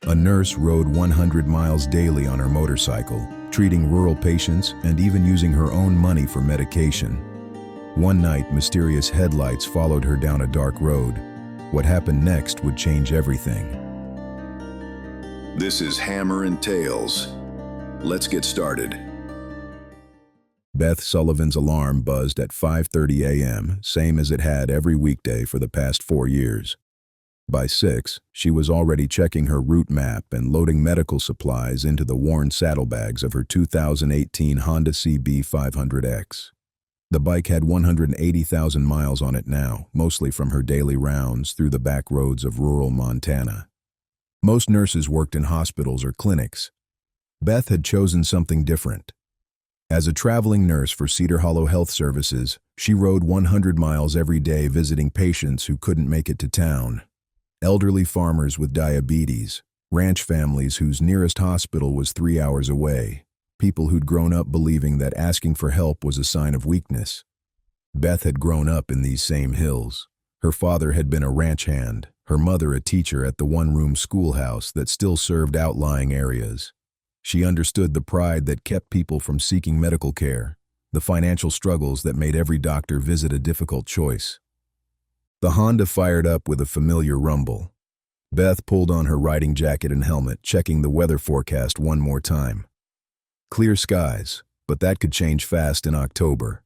A nurse rode 100 miles daily on her motorcycle, treating rural patients and even using her own money for medication. One night, mysterious headlights followed her down a dark road. What happened next would change everything. This is Hammer and Tails. Let's get started. Beth Sullivan's alarm buzzed at 5:30 a.m., same as it had every weekday for the past 4 years. By 6, she was already checking her route map and loading medical supplies into the worn saddlebags of her 2018 Honda CB 500X. The bike had 180,000 miles on it now, mostly from her daily rounds through the back roads of rural Montana. Most nurses worked in hospitals or clinics. Beth had chosen something different. As a traveling nurse for Cedar Hollow Health Services, she rode 100 miles every day visiting patients who couldn't make it to town. Elderly farmers with diabetes, ranch families whose nearest hospital was 3 hours away, people who'd grown up believing that asking for help was a sign of weakness. Beth had grown up in these same hills. Her father had been a ranch hand, her mother a teacher at the one-room schoolhouse that still served outlying areas. She understood the pride that kept people from seeking medical care, the financial struggles that made every doctor visit a difficult choice. The Honda fired up with a familiar rumble. Beth pulled on her riding jacket and helmet, checking the weather forecast one more time. Clear skies, but that could change fast in October.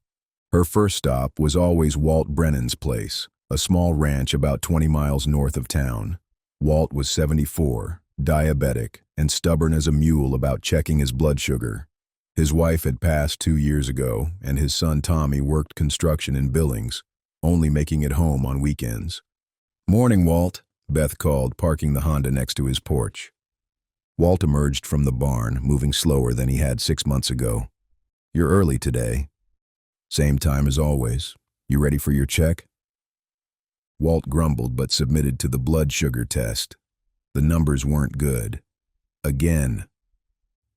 Her first stop was always Walt Brennan's place, a small ranch about 20 miles north of town. Walt was 74, diabetic, and stubborn as a mule about checking his blood sugar. His wife had passed 2 years ago, and his son Tommy worked construction in Billings, only making it home on weekends. "Morning, Walt," Beth called, parking the Honda next to his porch. Walt emerged from the barn, moving slower than he had 6 months ago. "You're early today." "Same time as always. You ready for your check?" Walt grumbled but submitted to the blood sugar test. The numbers weren't good. Again.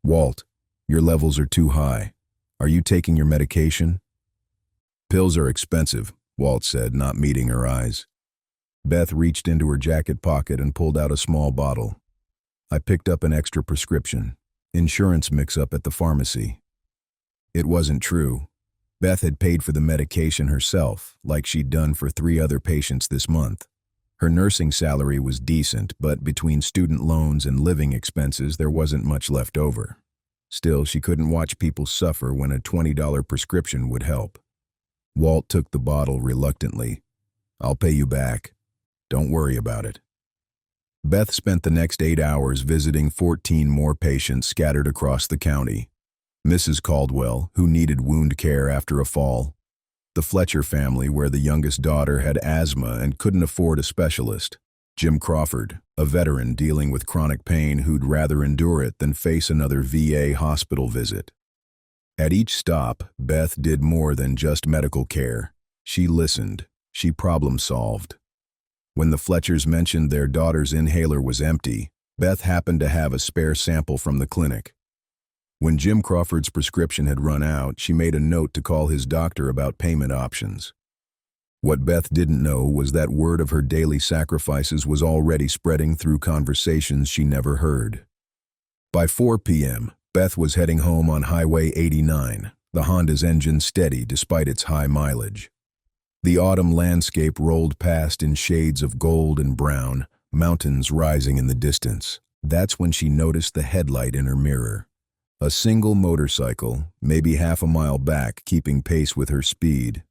"Walt, your levels are too high. Are you taking your medication?" "Pills are expensive," Walt said, not meeting her eyes. Beth reached into her jacket pocket and pulled out a small bottle. "I picked up an extra prescription. Insurance mix-up at the pharmacy." It wasn't true. Beth had paid for the medication herself, like she'd done for 3 other patients this month. Her nursing salary was decent, but between student loans and living expenses, there wasn't much left over. Still, she couldn't watch people suffer when a $20 prescription would help. Walt took the bottle reluctantly. "I'll pay you back. Don't worry about it." Beth spent the next 8 hours visiting 14 more patients scattered across the county. Mrs. Caldwell, who needed wound care after a fall. The Fletcher family, where the youngest daughter had asthma and couldn't afford a specialist. Jim Crawford, a veteran dealing with chronic pain who'd rather endure it than face another VA hospital visit. At each stop, Beth did more than just medical care. She listened. She problem-solved. When the Fletchers mentioned their daughter's inhaler was empty, Beth happened to have a spare sample from the clinic. When Jim Crawford's prescription had run out, she made a note to call his doctor about payment options. What Beth didn't know was that word of her daily sacrifices was already spreading through conversations she never heard. By 4 p.m., Beth was heading home on Highway 89, the Honda's engine steady despite its high mileage. The autumn landscape rolled past in shades of gold and brown, mountains rising in the distance. That's when she noticed the headlight in her mirror. A single motorcycle, maybe half a mile back, keeping pace with her speed.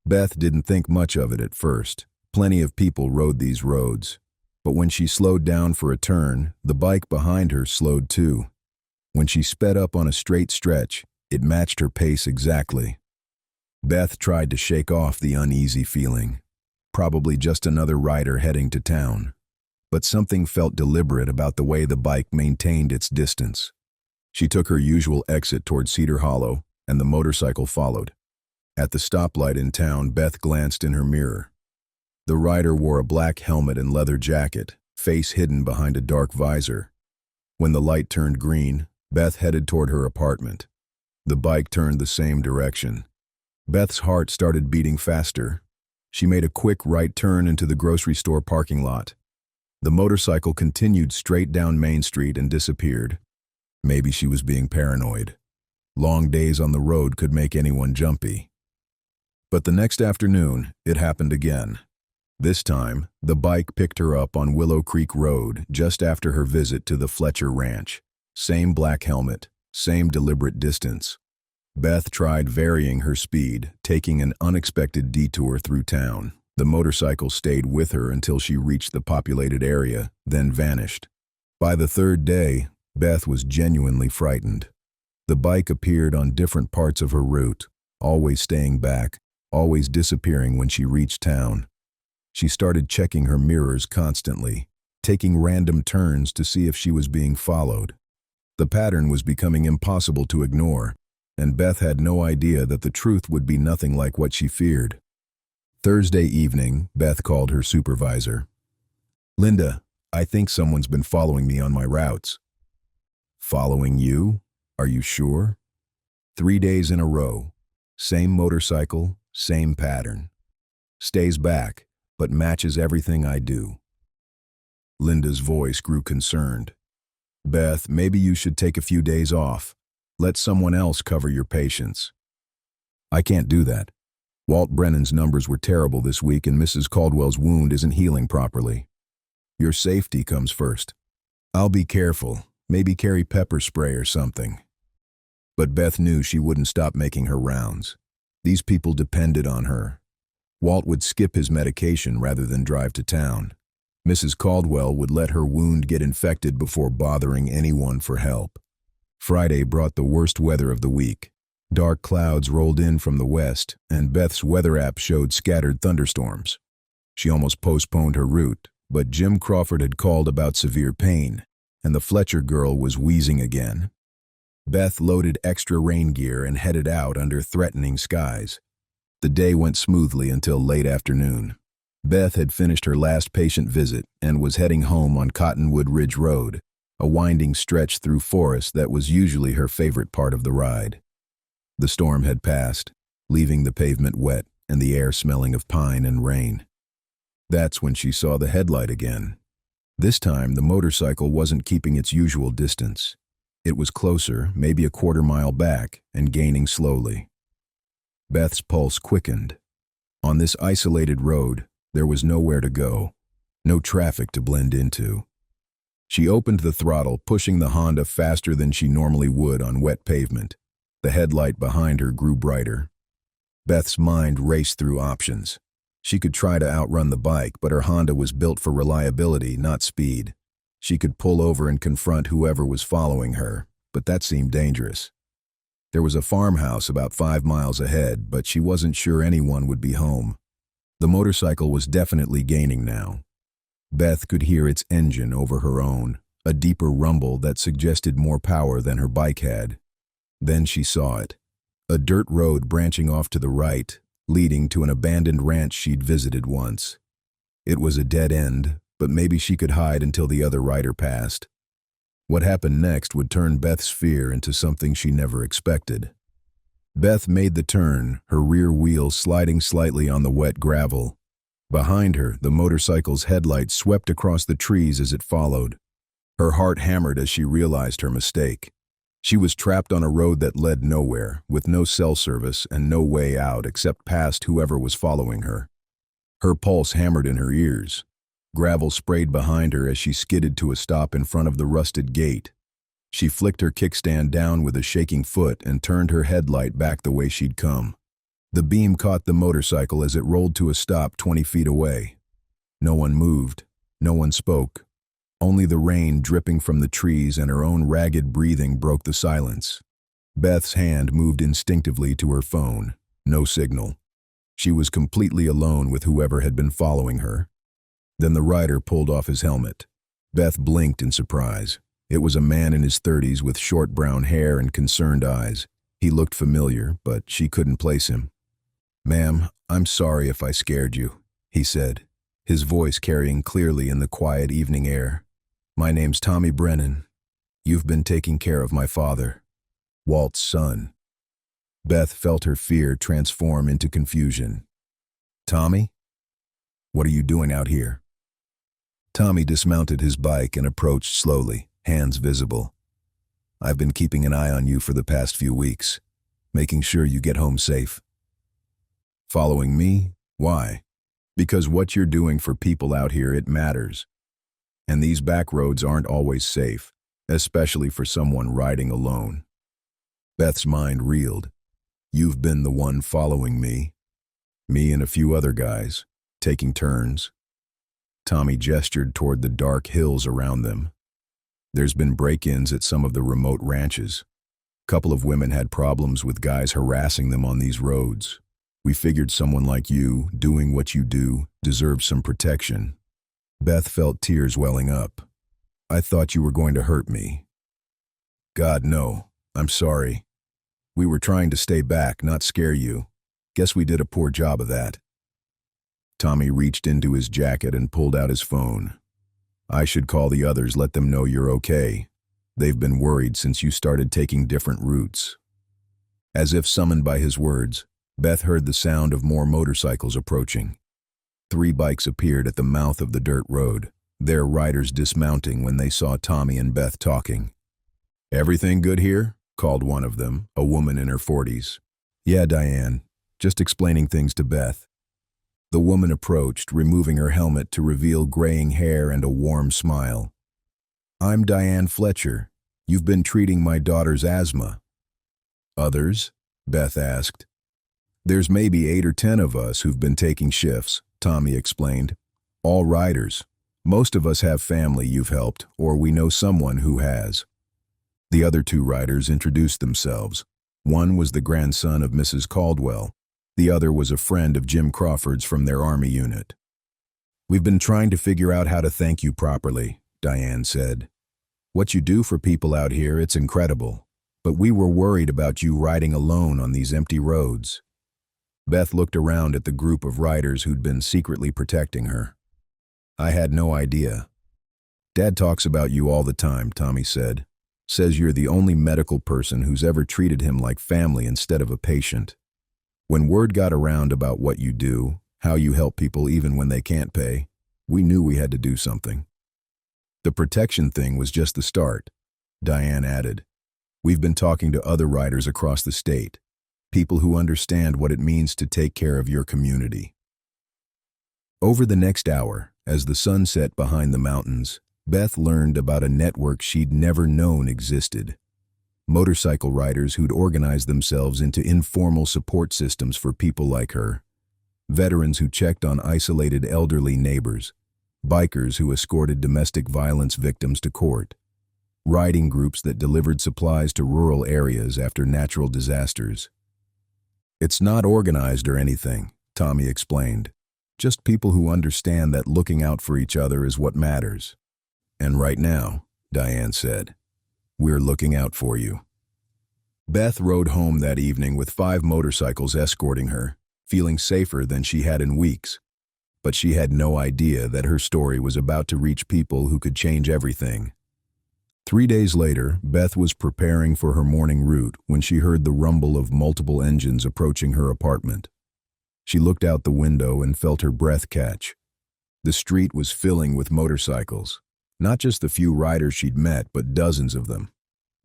Beth didn't think much of it at first. Plenty of people rode these roads. But when she slowed down for a turn, the bike behind her slowed too. When she sped up on a straight stretch, it matched her pace exactly. Beth tried to shake off the uneasy feeling. Probably just another rider heading to town. But something felt deliberate about the way the bike maintained its distance. She took her usual exit toward Cedar Hollow, and the motorcycle followed. At the stoplight in town, Beth glanced in her mirror. The rider wore a black helmet and leather jacket, face hidden behind a dark visor. When the light turned green, Beth headed toward her apartment. The bike turned the same direction. Beth's heart started beating faster. She made a quick right turn into the grocery store parking lot. The motorcycle continued straight down Main Street and disappeared. Maybe she was being paranoid. Long days on the road could make anyone jumpy. But the next afternoon, it happened again. This time, the bike picked her up on Willow Creek Road just after her visit to the Fletcher Ranch. Same black helmet, same deliberate distance. Beth tried varying her speed, taking an unexpected detour through town. The motorcycle stayed with her until she reached the populated area, then vanished. By the third day, Beth was genuinely frightened. The bike appeared on different parts of her route, always staying back, always disappearing when she reached town. She started checking her mirrors constantly, taking random turns to see if she was being followed. The pattern was becoming impossible to ignore, and Beth had no idea that the truth would be nothing like what she feared. Thursday evening, Beth called her supervisor. "Linda, I think someone's been following me on my routes." "Following you? Are you sure?" 3 days in a row. Same motorcycle, same pattern. Stays back, but matches everything I do. Linda's voice grew concerned. "Beth, maybe you should take a few days off. Let someone else cover your patients." "I can't do that. Walt Brennan's numbers were terrible this week and Mrs. Caldwell's wound isn't healing properly. Your safety comes first. I'll be careful, maybe carry pepper spray or something." But Beth knew she wouldn't stop making her rounds. These people depended on her. Walt would skip his medication rather than drive to town. Mrs. Caldwell would let her wound get infected before bothering anyone for help. Friday brought the worst weather of the week. Dark clouds rolled in from the west, and Beth's weather app showed scattered thunderstorms. She almost postponed her route, but Jim Crawford had called about severe pain, and the Fletcher girl was wheezing again. Beth loaded extra rain gear and headed out under threatening skies. The day went smoothly until late afternoon. Beth had finished her last patient visit and was heading home on Cottonwood Ridge Road, a winding stretch through forest that was usually her favorite part of the ride. The storm had passed, leaving the pavement wet and the air smelling of pine and rain. That's when she saw the headlight again. This time, the motorcycle wasn't keeping its usual distance. It was closer, maybe a quarter-mile back, and gaining slowly. Beth's pulse quickened. On this isolated road, there was nowhere to go, no traffic to blend into. She opened the throttle, pushing the Honda faster than she normally would on wet pavement. The headlight behind her grew brighter. Beth's mind raced through options. She could try to outrun the bike, but her Honda was built for reliability, not speed. She could pull over and confront whoever was following her, but that seemed dangerous. There was a farmhouse about 5 miles ahead, but she wasn't sure anyone would be home. The motorcycle was definitely gaining now. Beth could hear its engine over her own, a deeper rumble that suggested more power than her bike had. Then she saw it. A dirt road branching off to the right, leading to an abandoned ranch she'd visited once. It was a dead end, but maybe she could hide until the other rider passed. What happened next would turn Beth's fear into something she never expected. Beth made the turn, her rear wheel sliding slightly on the wet gravel. Behind her, the motorcycle's headlights swept across the trees as it followed. Her heart hammered as she realized her mistake. She was trapped on a road that led nowhere, with no cell service and no way out except past whoever was following her. Her pulse hammered in her ears. Gravel sprayed behind her as she skidded to a stop in front of the rusted gate. She flicked her kickstand down with a shaking foot and turned her headlight back the way she'd come. The beam caught the motorcycle as it rolled to a stop 20 feet away. No one moved. No one spoke. Only the rain dripping from the trees and her own ragged breathing broke the silence. Beth's hand moved instinctively to her phone. No signal. She was completely alone with whoever had been following her. Then the rider pulled off his helmet. Beth blinked in surprise. It was a man in his 30s with short brown hair and concerned eyes. He looked familiar, but she couldn't place him. "Ma'am, I'm sorry if I scared you," he said, his voice carrying clearly in the quiet evening air. "My name's Tommy Brennan. You've been taking care of my father, Walt's son." Beth felt her fear transform into confusion. "Tommy? What are you doing out here?" Tommy dismounted his bike and approached slowly, hands visible. "I've been keeping an eye on you for the past few weeks, making sure you get home safe." "Following me? Why?" "Because what you're doing for people out here, it matters. And these back roads aren't always safe, especially for someone riding alone." Beth's mind reeled. "You've been the one following me?" "Me and a few other guys, taking turns." Tommy gestured toward the dark hills around them. "There's been break-ins at some of the remote ranches. Couple of women had problems with guys harassing them on these roads. We figured someone like you, doing what you do, deserves some protection." Beth felt tears welling up. "I thought you were going to hurt me." "God, no. I'm sorry. We were trying to stay back, not scare you. Guess we did a poor job of that." Tommy reached into his jacket and pulled out his phone. "I should call the others, let them know you're okay. They've been worried since you started taking different routes." As if summoned by his words, Beth heard the sound of more motorcycles approaching. 3 bikes appeared at the mouth of the dirt road, their riders dismounting when they saw Tommy and Beth talking. "Everything good here?" called one of them, a woman in her 40s. "Yeah, Diane. Just explaining things to Beth." The woman approached, removing her helmet to reveal graying hair and a warm smile. "I'm Diane Fletcher. You've been treating my daughter's asthma." "Others?" Beth asked. "There's maybe 8 or 10 of us who've been taking shifts," Tommy explained. "All riders. Most of us have family you've helped, or we know someone who has." The other 2 riders introduced themselves. One was the grandson of Mrs. Caldwell. The other was a friend of Jim Crawford's from their Army unit. "We've been trying to figure out how to thank you properly," Diane said. "What you do for people out here, it's incredible. But we were worried about you riding alone on these empty roads." Beth looked around at the group of riders who'd been secretly protecting her. "I had no idea." "Dad talks about you all the time," Tommy said. "Says you're the only medical person who's ever treated him like family instead of a patient. When word got around about what you do, how you help people even when they can't pay, we knew we had to do something." "The protection thing was just the start," Diane added. "We've been talking to other riders across the state, people who understand what it means to take care of your community." Over the next hour, as the sun set behind the mountains, Beth learned about a network she'd never known existed. Motorcycle riders who'd organized themselves into informal support systems for people like her. Veterans who checked on isolated elderly neighbors. Bikers who escorted domestic violence victims to court. Riding groups that delivered supplies to rural areas after natural disasters. "It's not organized or anything," Tommy explained. "Just people who understand that looking out for each other is what matters. And right now," Diane said, "we're looking out for you." Beth rode home that evening with 5 motorcycles escorting her, feeling safer than she had in weeks. But she had no idea that her story was about to reach people who could change everything. 3 days later, Beth was preparing for her morning route when she heard the rumble of multiple engines approaching her apartment. She looked out the window and felt her breath catch. The street was filling with motorcycles. Not just the few riders she'd met, but dozens of them.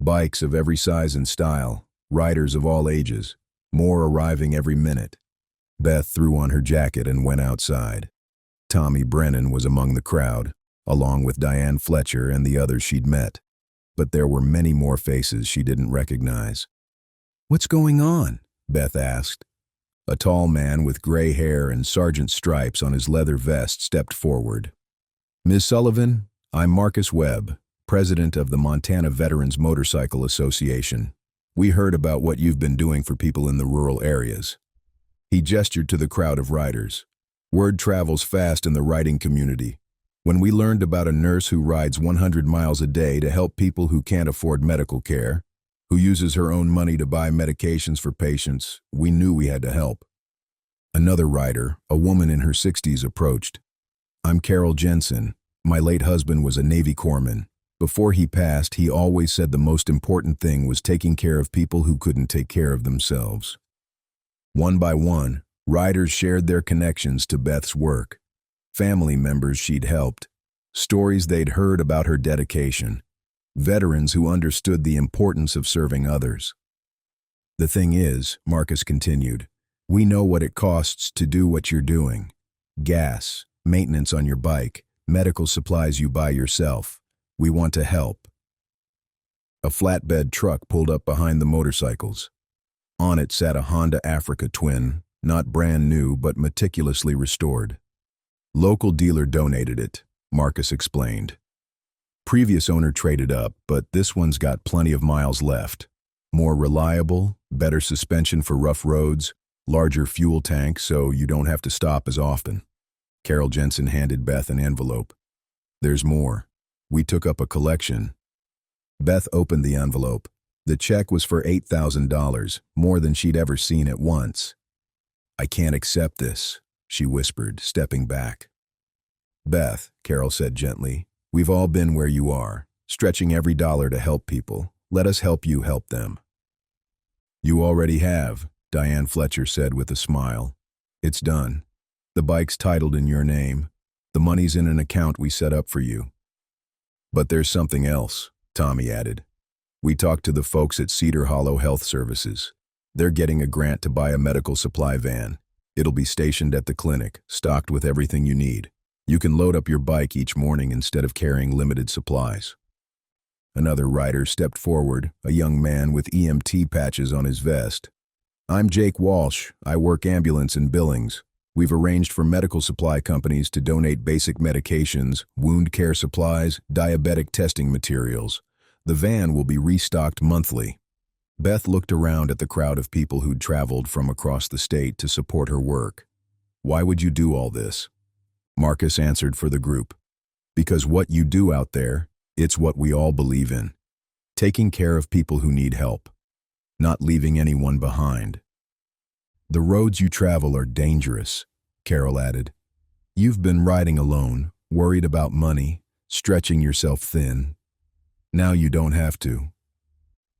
Bikes of every size and style, riders of all ages, more arriving every minute. Beth threw on her jacket and went outside. Tommy Brennan was among the crowd, along with Diane Fletcher and the others she'd met. But there were many more faces she didn't recognize. "What's going on?" Beth asked. A tall man with gray hair and sergeant stripes on his leather vest stepped forward. "Ms. Sullivan, I'm Marcus Webb, president of the Montana Veterans Motorcycle Association. We heard about what you've been doing for people in the rural areas." He gestured to the crowd of riders. "Word travels fast in the riding community. When we learned about a nurse who rides 100 miles a day to help people who can't afford medical care, who uses her own money to buy medications for patients, we knew we had to help." Another rider, a woman in her 60s, approached. "I'm Carol Jensen. My late husband was a Navy corpsman. Before he passed, he always said the most important thing was taking care of people who couldn't take care of themselves." One by one, riders shared their connections to Beth's work. Family members she'd helped, Stories they'd heard about her dedication. Veterans who understood the importance of serving others. The thing is, Marcus continued, we know what it costs to do what you're doing. Gas, maintenance on your bike, medical supplies you buy yourself. We want to help. A flatbed truck pulled up behind the motorcycles. On it sat a Honda Africa Twin, not brand new but meticulously restored. Local dealer donated it, Marcus explained. Previous owner traded up, but this one's got plenty of miles left. More reliable, better suspension for rough roads, larger fuel tank so you don't have to stop as often. Carol Jensen handed Beth an envelope. There's more. We took up a collection. Beth opened the envelope. The check was for $8,000, more than she'd ever seen at once. I can't accept this, she whispered, stepping back. Beth, Carol said gently, we've all been where you are, stretching every dollar to help people. Let us help you help them. You already have, Diane Fletcher said with a smile. It's done. The bike's titled in your name. The money's in an account we set up for you. But there's something else, Tommy added. We talked to the folks at Cedar Hollow Health Services. They're getting a grant to buy a medical supply van. It'll be stationed at the clinic, stocked with everything you need. You can load up your bike each morning instead of carrying limited supplies. Another rider stepped forward, a young man with EMT patches on his vest. I'm Jake Walsh. I work ambulance in Billings. We've arranged for medical supply companies to donate basic medications, wound care supplies, diabetic testing materials. The van will be restocked monthly. Beth looked around at the crowd of people who'd traveled from across the state to support her work. Why would you do all this? Marcus answered for the group. Because what you do out there, it's what we all believe in. Taking care of people who need help. Not leaving anyone behind. The roads you travel are dangerous, Carol added. You've been riding alone, worried about money, stretching yourself thin. Now you don't have to.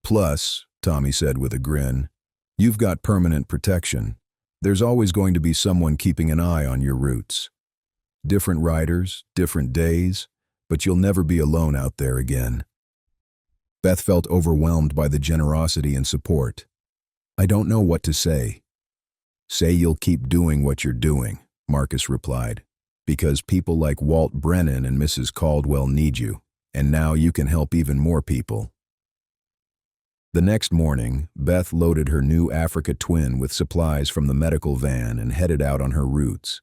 Plus, Tommy said with a grin, you've got permanent protection. There's always going to be someone keeping an eye on your routes. Different riders, different days, but you'll never be alone out there again. Beth felt overwhelmed by the generosity and support. I don't know what to say. Say you'll keep doing what you're doing, Marcus replied, because people like Walt Brennan and Mrs. Caldwell need you, and now you can help even more people. The next morning, Beth loaded her new Africa Twin with supplies from the medical van and headed out on her routes.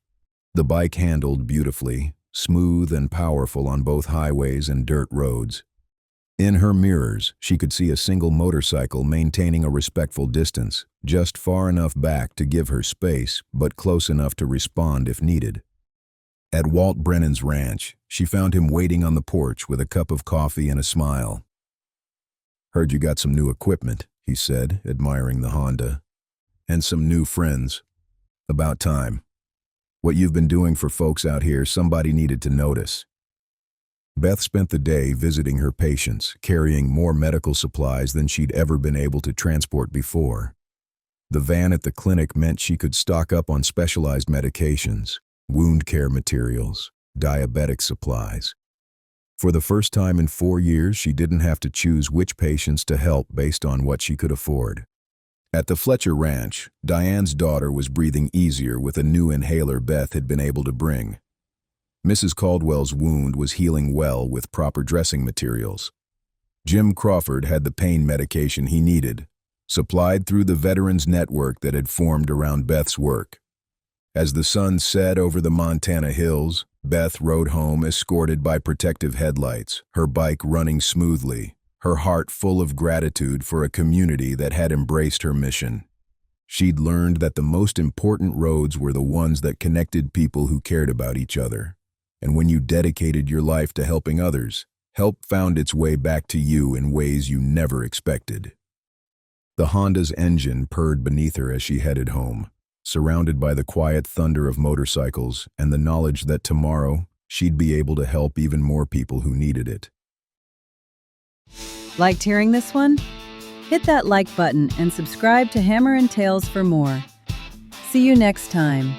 The bike handled beautifully, smooth and powerful on both highways and dirt roads. In her mirrors, she could see a single motorcycle maintaining a respectful distance, just far enough back to give her space, but close enough to respond if needed. At Walt Brennan's ranch, she found him waiting on the porch with a cup of coffee and a smile. Heard you got some new equipment, he said, admiring the Honda. And some new friends. About time. What you've been doing for folks out here, somebody needed to notice. Beth spent the day visiting her patients, carrying more medical supplies than she'd ever been able to transport before. The van at the clinic meant she could stock up on specialized medications, wound care materials, diabetic supplies. For the first time in 4 years, she didn't have to choose which patients to help based on what she could afford. At the Fletcher Ranch, Diane's daughter was breathing easier with a new inhaler Beth had been able to bring. Mrs. Caldwell's wound was healing well with proper dressing materials. Jim Crawford had the pain medication he needed, supplied through the veterans network that had formed around Beth's work. As the sun set over the Montana hills, Beth rode home escorted by protective headlights, her bike running smoothly, her heart full of gratitude for a community that had embraced her mission. She'd learned that the most important roads were the ones that connected people who cared about each other. And when you dedicated your life to helping others, help found its way back to you in ways you never expected. The Honda's engine purred beneath her as she headed home, surrounded by the quiet thunder of motorcycles and the knowledge that tomorrow she'd be able to help even more people who needed it. Liked hearing this one? Hit that like button and subscribe to Hammer and Tales for more. See you next time.